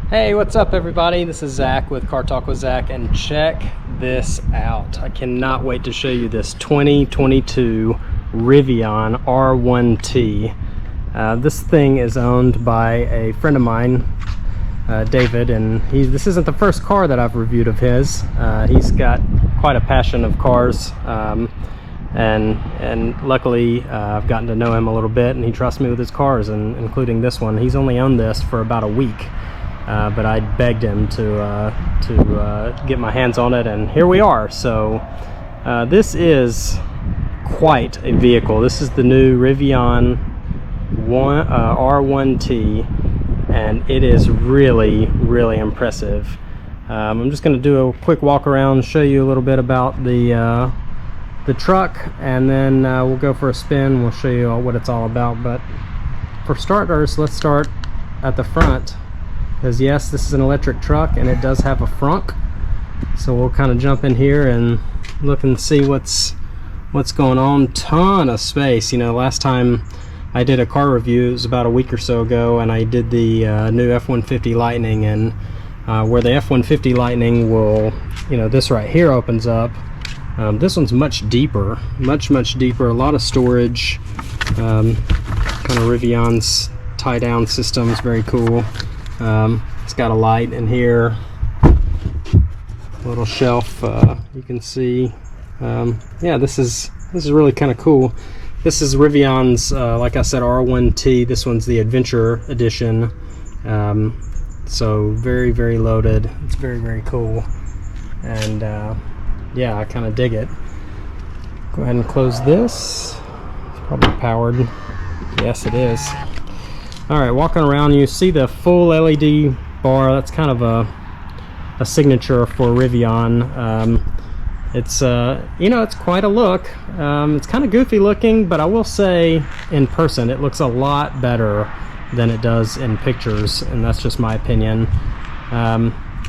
Hey, what's up everybody? This is Zach with Car Talk with Zach, and check this out. I cannot wait to show you this 2022 Rivian R1T. This thing is owned by a friend of mine, David, and this isn't the first car that I've reviewed of his. He's got quite a passion of cars, and luckily I've gotten to know him a little bit, and he trusts me with his cars, and including this one. He's only owned this for about a week. But I begged him to get my hands on it, and here we are. So this is quite a vehicle. This is the new Rivian R1T, and it is really impressive. I'm just going to do a quick walk around, show you a little bit about the truck, and then we'll go for a spin. We'll show you what it's all about. But for starters, let's start at the front. Because yes, this is an electric truck and it does have a frunk, so we'll kind of jump in here and look and see what's going on. Ton of space. You know, last time I did a car review, it was about a week or so ago, and I did the new F-150 Lightning, and where the F-150 Lightning will, you know, this right here opens up. This one's much deeper, much deeper. A lot of storage. Kind of Rivian's tie down system is very cool. It's got a light in here, a little shelf, you can see. Yeah, this is really kind of cool. This is Rivian's, like I said, R1T. This one's the Adventure edition, so very loaded. It's very cool, and yeah, I kind of dig it. Go ahead and close this. It's probably powered. Yes, it is. Alright, walking around, you see the full LED bar. That's kind of a signature for Rivian. It's you know, it's quite a look. It's kind of goofy looking, but I will say in person it looks a lot better than it does in pictures, and that's just my opinion.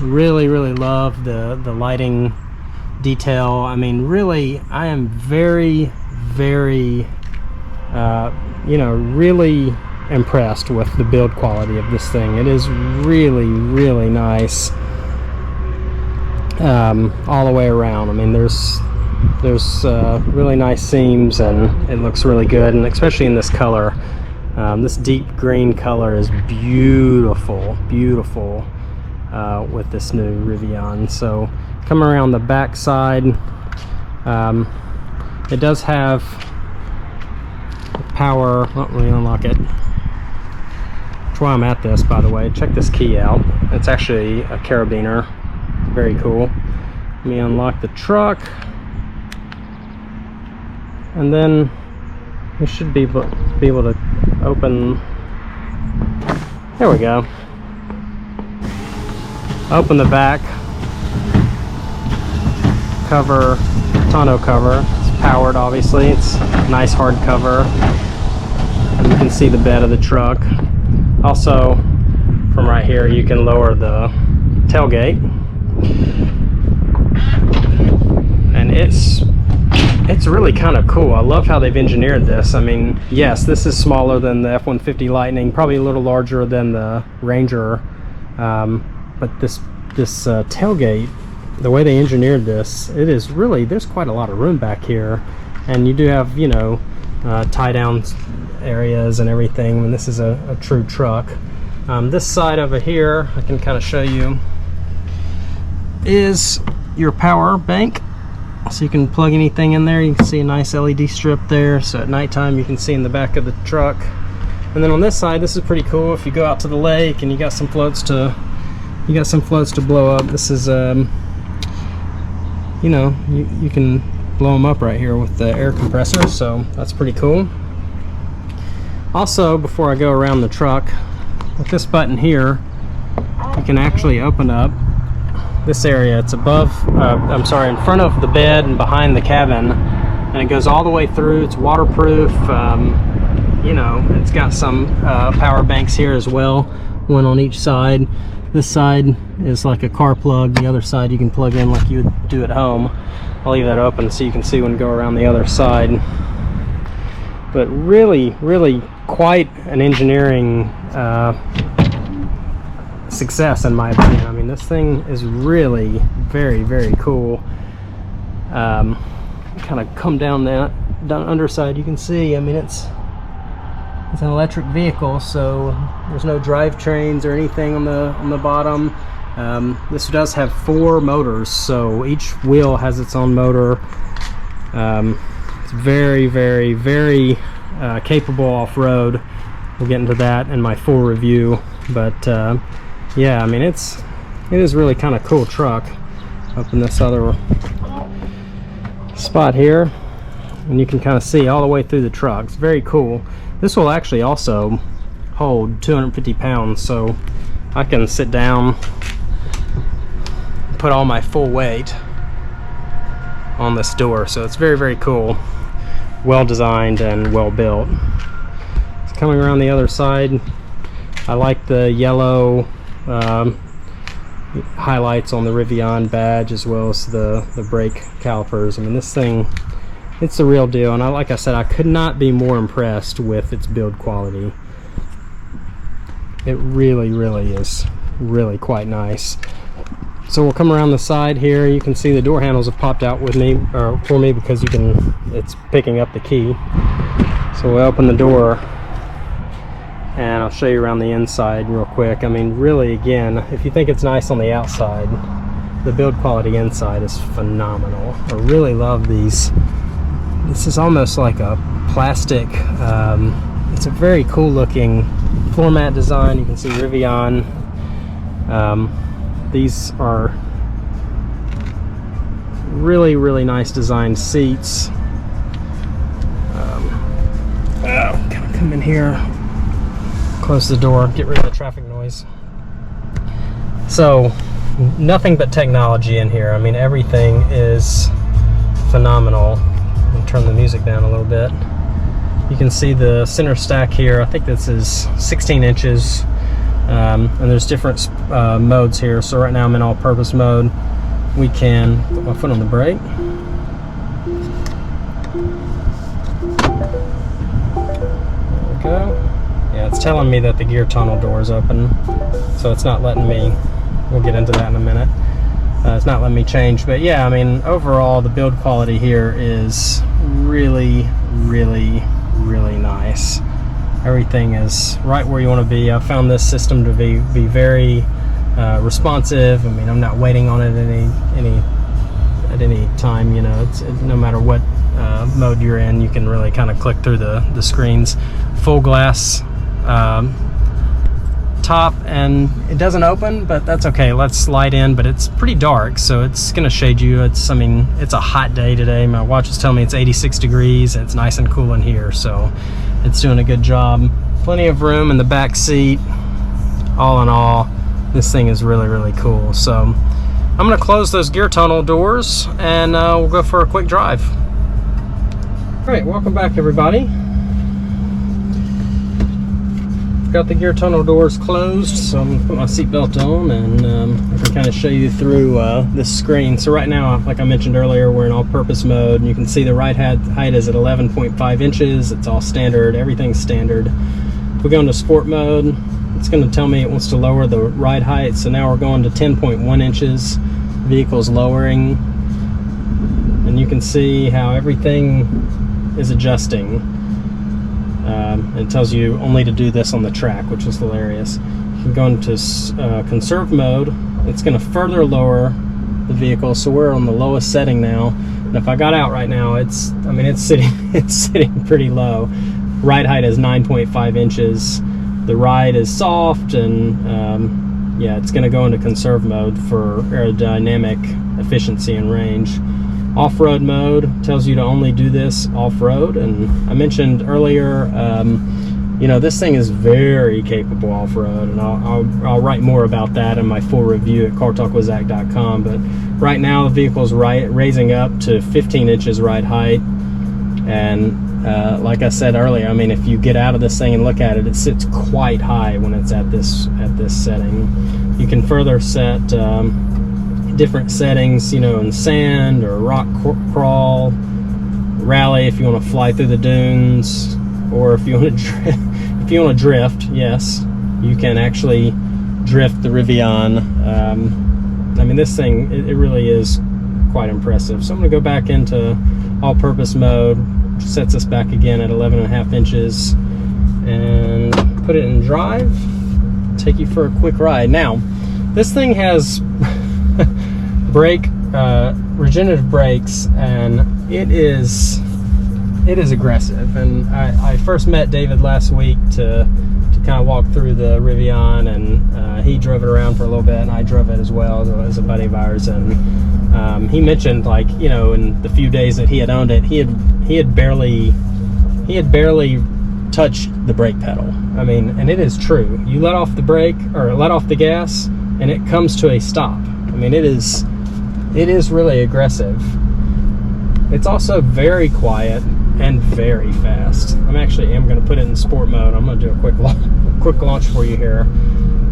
Really love the lighting detail. I mean, really, I am very you know, really impressed with the build quality of this thing. It is really nice, all the way around. I mean, there's really nice seams, and it looks really good, and especially in this color. This deep green color is beautiful with this new Rivian. So come around the back side, it does have power. Let me unlock it. That's why I'm at this, by the way. Check this key out. It's actually a carabiner. Very cool. Let me unlock the truck, and then we should be able to open. There we go. Open the back cover, tonneau cover. It's powered, obviously. It's nice hard cover. You can see the bed of the truck. Also, from right here, you can lower the tailgate, and it's really kind of cool. I love how they've engineered this. I mean, yes, this is smaller than the F-150 Lightning, probably a little larger than the Ranger, but this tailgate, the way they engineered this, it is really, there's quite a lot of room back here, and you do have, you know, tie down areas and everything. And this is a true truck. This side over here, I can kind of show you, is your power bank, so you can plug anything in there. You can see a nice LED strip there, so at nighttime you can see in the back of the truck. And then on this side, this is pretty cool. If you go out to the lake and you got some floats to blow up, this is you know, you can blow them up right here with the air compressor, so that's pretty cool. Also, before I go around the truck, with this button here, you can actually open up this area. It's above, I'm sorry, in front of the bed and behind the cabin, and it goes all the way through. It's waterproof. You know, it's got some power banks here as well, one on each side. This side is like a car plug. The other side you can plug in like you would do at home. I'll leave that open so you can see when you go around the other side. But really quite an engineering success in my opinion. I mean, this thing is really very, very cool. Kind of come down that underside, you can see, I mean, it's an electric vehicle, so there's no drivetrains or anything on the bottom. This does have 4 motors, so each wheel has its own motor. It's very, very, very capable off-road. We'll get into that in my full review, but yeah, I mean, it is really kind of cool truck. Up in this other spot here, and you can kind of see all the way through the truck. It's very cool. This will actually also hold 250 pounds, so I can sit down, put all my full weight on this door. So it's very, very cool, well designed and well built. It's coming around the other side. I like the yellow highlights on the Rivian badge, as well as the brake calipers. I mean, this thing, it's the real deal, and like I said, I could not be more impressed with its build quality. It really, really is really quite nice. So we'll come around the side here. You can see the door handles have popped out with me, or for me, because it's picking up the key. So we'll open the door, and I'll show you around the inside real quick. I mean, really, again, if you think it's nice on the outside, the build quality inside is phenomenal. I really love these. This is almost like a plastic, it's a very cool looking floor mat design. You can see Rivian. These are really, really nice designed seats. Gotta come in here, close the door, get rid of the traffic noise. So, nothing but technology in here. I mean, everything is phenomenal. I'll turn the music down a little bit. You can see the center stack here. I think this is 16 inches. And there's different modes here. So right now I'm in all-purpose mode. We can put my foot on the brake. There we go. Yeah, it's telling me that the gear tunnel door is open, so it's not letting me. We'll get into that in a minute. It's not letting me change, but yeah, I mean, overall the build quality here is really, really, really nice. Everything is right where you want to be. I found this system to be very responsive. I mean, I'm not waiting on it at any time. You know, it's no matter what mode you're in, you can really kind of click through the screens. Full glass top, and it doesn't open, but that's okay. Let's slide in, but it's pretty dark, so it's gonna shade you. I mean, it's a hot day today. My watch is telling me it's 86 degrees, and it's nice and cool in here, so it's doing a good job. Plenty of room in the back seat. All in all, this thing is really, really cool. So I'm gonna close those gear tunnel doors, and we'll go for a quick drive. All right, welcome back, everybody. Got the gear tunnel doors closed, so I'm gonna put my seatbelt on, and I can kind of show you through this screen. So right now, like I mentioned earlier, we're in all-purpose mode, and you can see the ride height is at 11.5 inches. It's all standard, everything's standard. If we go into sport mode, it's going to tell me it wants to lower the ride height. So now we're going to 10.1 inches. The vehicle's lowering, and you can see how everything is adjusting. It tells you only to do this on the track, which is hilarious. You can go into conserve mode. It's going to further lower the vehicle, so we're on the lowest setting now. And if I got out right now, it's sitting pretty low. Ride height is 9.5 inches. The ride is soft, and yeah, it's going to go into conserve mode for aerodynamic efficiency and range. Off-road mode tells you to only do this off-road, and I mentioned earlier, you know, this thing is very capable off-road, and I'll write more about that in my full review at cartalkwithzach.com. But right now the vehicle is raising up to 15 inches ride height, and like I said earlier, I mean, if you get out of this thing and look at it, it sits quite high when it's at this setting. You can further set different settings, you know, in sand or rock crawl, rally if you want to fly through the dunes, or if you want to drift, yes, you can actually drift the Rivian. I mean, this thing, it really is quite impressive. So I'm going to go back into all-purpose mode, which sets us back again at 11.5 inches, and put it in drive, take you for a quick ride. Now, this thing has regenerative brakes, and it is aggressive. And I first met David last week to kind of walk through the Rivian, and he drove it around for a little bit, and I drove it as well as a buddy of ours. And he mentioned, like, you know, in the few days that he had owned it, he had barely touched the brake pedal. I mean, and it is true. You let off the brake or let off the gas, and it comes to a stop. I mean, it is really aggressive. It's also very quiet and very fast. I'm going to put it in sport mode. I'm going to do a quick launch for you here.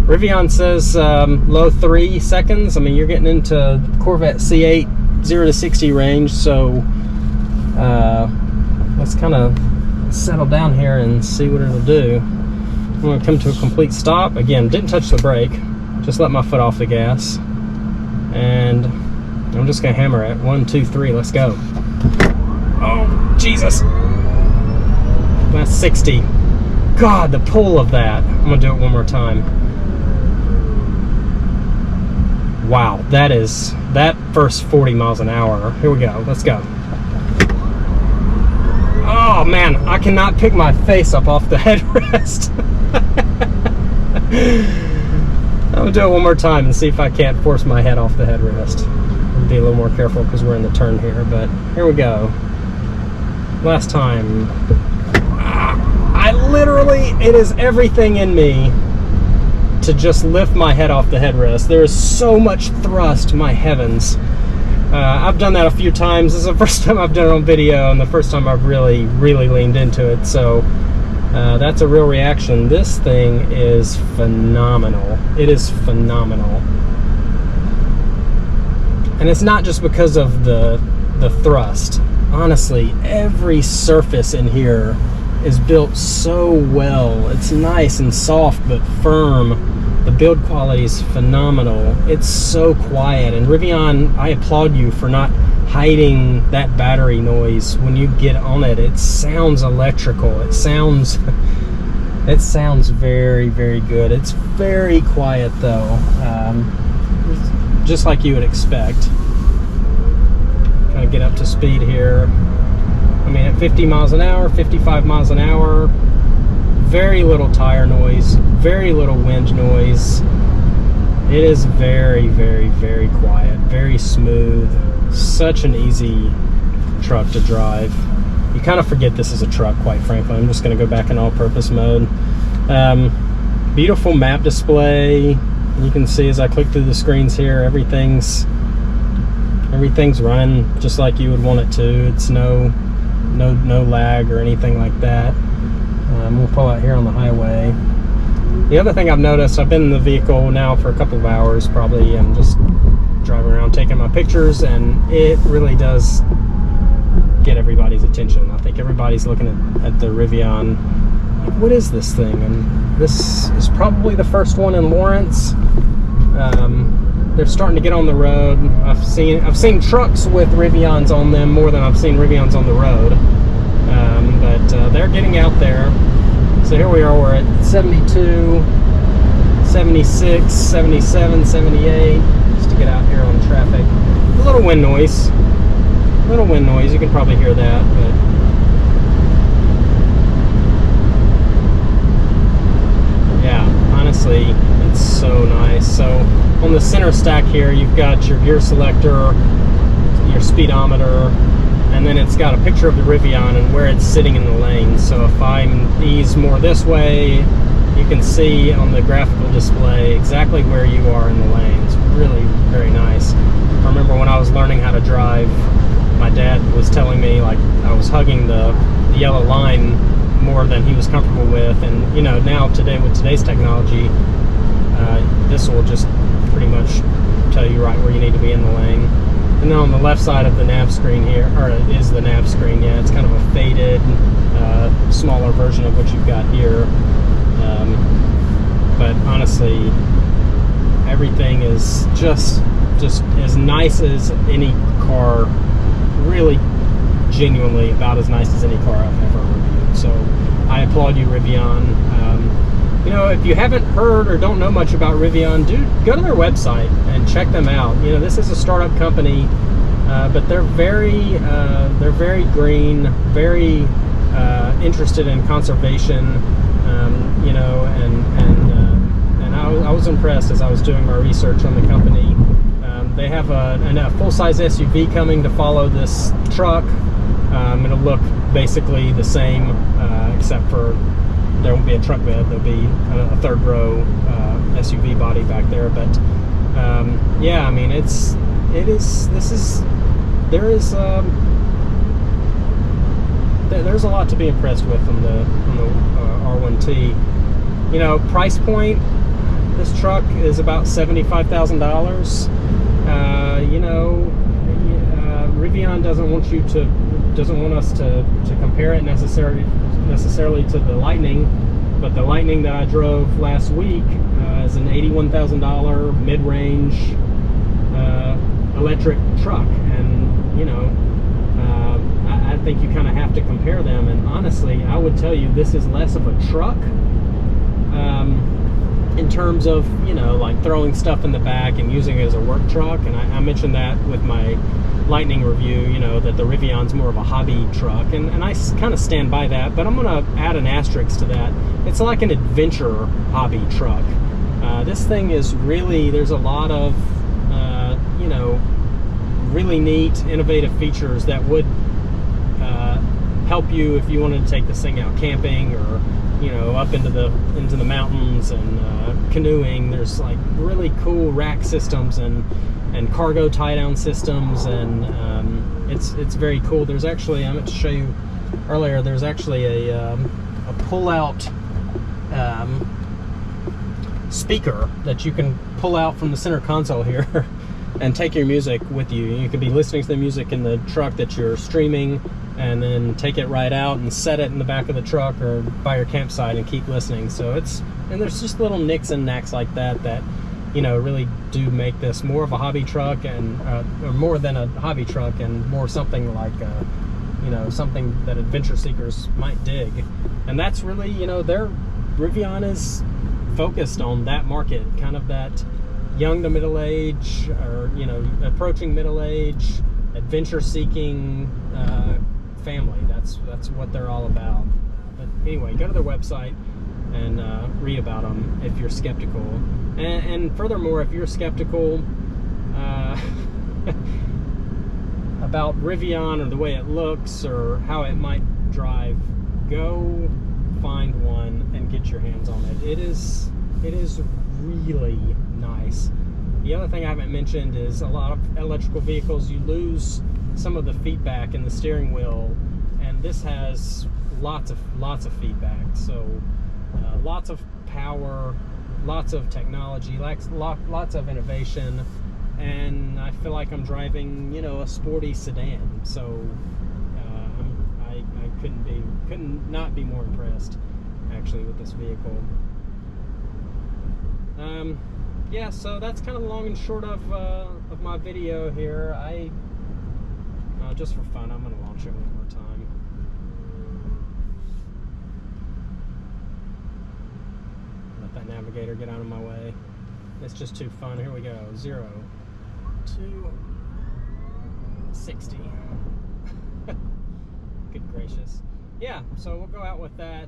Rivian says low 3 seconds. I mean, you're getting into Corvette C8 0 to 60 range. So let's kind of settle down here and see what it'll do. I'm going to come to a complete stop. Again, didn't touch the brake. Just let my foot off the gas. And I'm just going to hammer it. 1, 2, 3. Let's go. Oh, Jesus. That's 60. God, the pull of that. I'm going to do it one more time. Wow, that first 40 miles an hour. Here we go. Let's go. Oh, man, I cannot pick my face up off the headrest. I'm going to do it one more time and see if I can't force my head off the headrest. I'll be a little more careful because we're in the turn here, but here we go. Last time. It is everything in me to just lift my head off the headrest. There is so much thrust, my heavens. I've done that a few times. This is the first time I've done it on video, and the first time I've really leaned into it. So that's a real reaction. This thing is phenomenal. It is phenomenal. And it's not just because of the thrust. Honestly, every surface in here is built so well. It's nice and soft but firm. The build quality is phenomenal. It's so quiet. And Rivian, I applaud you for not hiding that battery noise. When you get on it, it sounds electrical. It sounds very good. It's very quiet though, just like you would expect. Kind of get up to speed here. I mean, at 50 miles an hour, 55 miles an hour, very little tire noise, very little wind noise. It is very quiet, very smooth. Such an easy truck to drive. You kind of forget this is a truck, quite frankly. I'm just going to go back in all-purpose mode. Beautiful map display. You can see as I click through the screens here, everything's running just like you would want it to. It's no lag or anything like that. We'll pull out here on the highway. The other thing I've noticed, I've been in the vehicle now for a couple of hours probably. I'm just driving around taking my pictures, and it really does get everybody's attention. I think everybody's looking at the Rivian like, what is this thing? And this is probably the first one in Lawrence. They're starting to get on the road. I've seen trucks with Rivians on them more than I've seen Rivians on the road. But they're getting out there. So here we are, we're at 72, 76, 77, 78, just to get out here on traffic. A little wind noise. You can probably hear that, but yeah, honestly, it's so nice. So on the center stack here, you've got your gear selector, your speedometer, and then it's got a picture of the Rivian and where it's sitting in the lane. So if I ease more this way, you can see on the graphical display exactly where you are in the lane. It's really very nice. I remember when I was learning how to drive, my dad was telling me, like, I was hugging the yellow line more than he was comfortable with. And you know, now today with today's technology, this will just pretty much tell you right where you need to be in the lane. And then on the left side of the nav screen here, or it is the nav screen, yeah, it's kind of a faded, smaller version of what you've got here. But honestly, Everything is just as nice as any car, really genuinely about as nice as any car I've ever reviewed. So I applaud you, Rivian. You know, if you haven't heard or don't know much about Rivian, go to their website and check them out. You know, this is a startup company, but they're very green, very interested in conservation. You know, and I was impressed as I was doing my research on the company. They have a full-size SUV coming to follow this truck. It'll look basically the same, except for there won't be a truck bed. There'll be a third row SUV body back there. But yeah, I mean, there's a lot to be impressed with on the R1T. You know, price point, this truck is about $75,000. You know, Rivian doesn't want us to compare it necessarily to the Lightning, but the Lightning that I drove last week is an $81,000 mid-range electric truck, and you know, I think you kind of have to compare them. And honestly, I would tell you this is less of a truck in terms of, you know, like throwing stuff in the back and using it as a work truck. And I mentioned that with my Lightning review, you know, that the Rivian's more of a hobby truck, and I kind of stand by that, but I'm gonna add an asterisk to that. It's like an adventure hobby truck. This thing is really, there's a lot of you know, really neat, innovative features that would help you if you wanted to take this thing out camping, or you know, up into the mountains and canoeing. There's like really cool rack systems and cargo tie-down systems, and it's very cool. There's actually, I meant to show you earlier, there's actually a pull-out speaker that you can pull out from the center console here and take your music with you. You could be listening to the music in the truck that you're streaming, and then take it right out and set it in the back of the truck or by your campsite and keep listening. So and there's just little nicks and knacks like that you know, really do make this more of a hobby truck, and or more than a hobby truck, and more something like you know, something that adventure seekers might dig. And that's really, you know, Rivian is focused on that market, kind of that young to middle age, or you know, approaching middle age, adventure seeking family. That's what they're all about. But anyway, go to their website and read about them if you're skeptical. And furthermore, if you're skeptical about Rivian or the way it looks or how it might drive, go find one and get your hands on it. It is really nice. The other thing I haven't mentioned is a lot of electrical vehicles, you lose some of the feedback in the steering wheel, and this has lots of feedback. So lots of power, lots of technology, lots of innovation, and I feel like I'm driving, you know, a sporty sedan. So I couldn't not be more impressed actually with this vehicle. Yeah, so that's kind of the long and short of my video here. Just for fun, I'm going to launch it one more time. Let that navigator get out of my way. It's just too fun. Here we go. 0 to 60. Good gracious. Yeah, so we'll go out with that.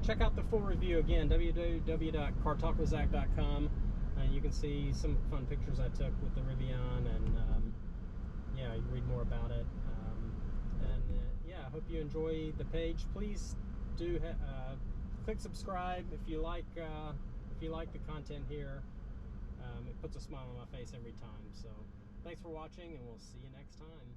Check out the full review again, www.cartalkwithzach.com. You can see some fun pictures I took with the Rivian, and yeah, you can read more about it. Yeah, I hope you enjoy the page. Please do click subscribe if you like the content here. It puts a smile on my face every time. So thanks for watching, and we'll see you next time.